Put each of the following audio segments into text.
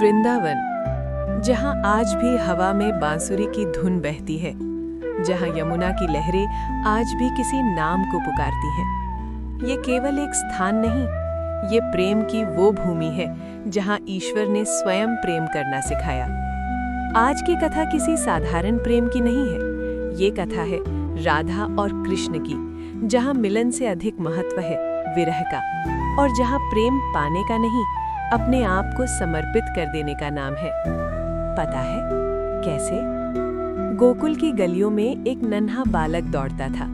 वृंदावन, जहाँ आज भी हवा में बांसुरी की धुन बहती है, जहाँ यमुना की लहरें आज भी किसी नाम को पुकारती हैं। ये केवल एक स्थान नहीं, ये प्रेम की वो भूमि है जहाँ ईश्वर ने स्वयं प्रेम करना सिखाया। आज की कथा किसी साधारण प्रेम की नहीं है, ये कथा है राधा और कृष्ण की, जहाँ मिलन से अधिक महत्व है विरह का, और जहाँ प्रेम पाने का नहीं, अपने आप को समर्पित कर देने का नाम है। पता है कैसे? गोकुल की गलियों में एक नन्हा बालक दौड़ता था,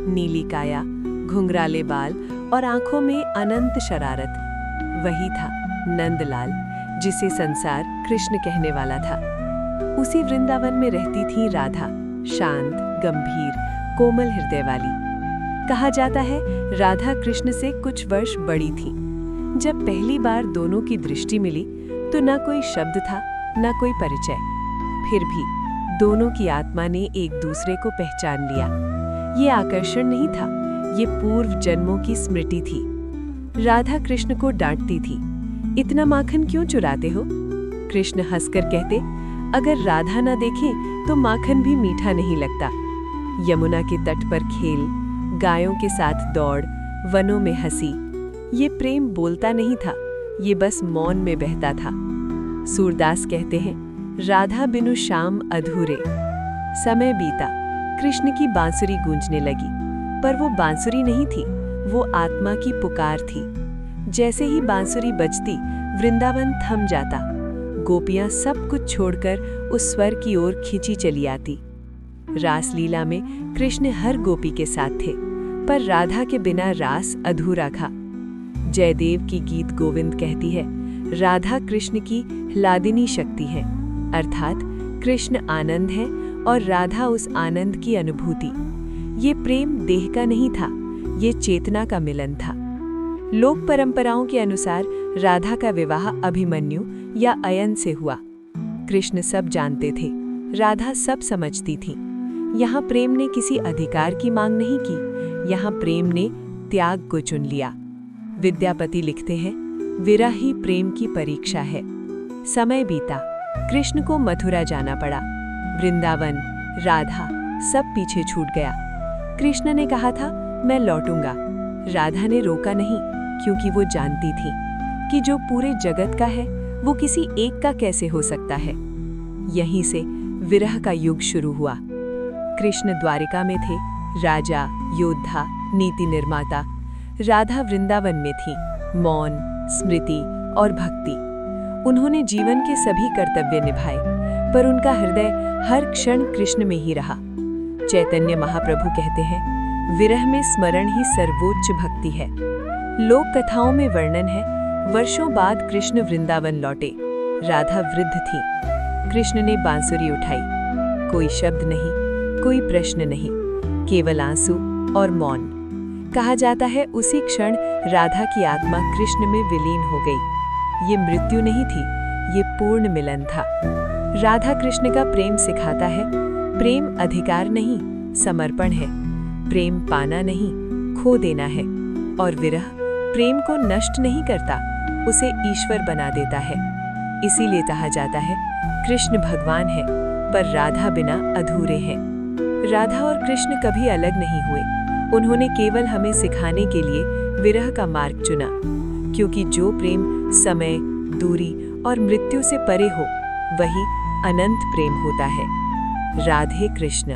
नीली काया, घुंघराले बाल और आंखों में अनंत शरारत। वही था नंदलाल, जिसे संसार कृष्ण कहने वाला था। उसी वृंदावन में रहती थी राधा, शांत, गंभीर, कोमल हृदय वाली। कहा जाता है राधा कृष्ण से कुछ वर्ष बड़ी थी। जब पहली बार दोनों की दृष्टि मिली तो न कोई शब्द था, न कोई परिचय। फिर भी दोनों की आत्मा ने एक दूसरे को पहचान लिया। ये आकर्षण नहीं था, ये पूर्व जन्मों की स्मृति थी। राधा कृष्ण को डांटती थी, इतना माखन क्यों चुराते हो? कृष्ण हंसकर कहते, अगर राधा न देखे तो माखन भी मीठा नहीं लगता। यमुना के तट पर खेल, गायों के साथ दौड़, वनों में हंसी। ये प्रेम बोलता नहीं था, ये बस मौन में बहता था। सूरदास कहते हैं, राधा बिनु शाम अधूरे। समय बीता, कृष्ण की बांसुरी गूंजने लगी, पर वो बांसुरी नहीं थी, वो आत्मा की पुकार थी। जैसे ही बांसुरी बजती, वृंदावन थम जाता। गोपियां सब कुछ छोड़कर उस स्वर की ओर खिंची चली आती। रासलीला में कृष्ण हर गोपी के साथ थे, पर राधा के बिना रास अधूरा था। जयदेव की गीत गोविंद कहती है, राधा कृष्ण की लादिनी शक्ति है, अर्थात कृष्ण आनंद है और राधा उस आनंद की अनुभूति। ये प्रेम देह का नहीं था, ये चेतना का मिलन था। लोक परंपराओं के अनुसार राधा का विवाह अभिमन्यु या अयन से हुआ। कृष्ण सब जानते थे, राधा सब समझती थी। यहाँ प्रेम ने किसी अधिकार की मांग नहीं की, यहाँ प्रेम ने त्याग को चुन लिया। विद्यापति लिखते हैं, विरह ही प्रेम की परीक्षा है। समय बीता, कृष्ण को मथुरा जाना पड़ा। वृंदावन, राधा सब पीछे छूट गया। कृष्ण ने कहा था, मैं लौटूंगा। राधा ने रोका नहीं, क्योंकि वो जानती थी कि जो पूरे जगत का है वो किसी एक का कैसे हो सकता है। यहीं से विरह का युग शुरू हुआ। कृष्ण द्वारिका में थे, राजा, योद्धा, नीति निर्माता। राधा वृंदावन में थी, मौन, स्मृति और भक्ति। उन्होंने जीवन के सभी कर्तव्य निभाए, पर उनका हृदय हर क्षण कृष्ण में ही रहा। चैतन्य महाप्रभु कहते हैं, विरह में स्मरण ही सर्वोच्च भक्ति है। लोक कथाओं में वर्णन है, वर्षों बाद कृष्ण वृंदावन लौटे। राधा वृद्ध थी। कृष्ण ने बांसुरी उठाई। कोई शब्द नहीं, कोई प्रश्न नहीं, केवल आंसू और मौन। कहा जाता है उसी क्षण राधा की आत्मा कृष्ण में विलीन हो गई। ये मृत्यु नहीं थी, ये पूर्ण मिलन था। राधा कृष्ण का प्रेम सिखाता है, प्रेम अधिकार नहीं, समर्पण है। प्रेम पाना नहीं, खो देना है। और विरह प्रेम को नष्ट नहीं करता, उसे ईश्वर बना देता है। इसीलिए कहा जाता है, कृष्ण भगवान है, पर राधा बिना अधूरे हैं। राधा और कृष्ण कभी अलग नहीं हुए। उन्होंने केवल हमें सिखाने के लिए विरह का मार्ग चुना, क्योंकि जो प्रेम समय, दूरी और मृत्यु से परे हो, वही अनंत प्रेम होता है। राधे कृष्ण।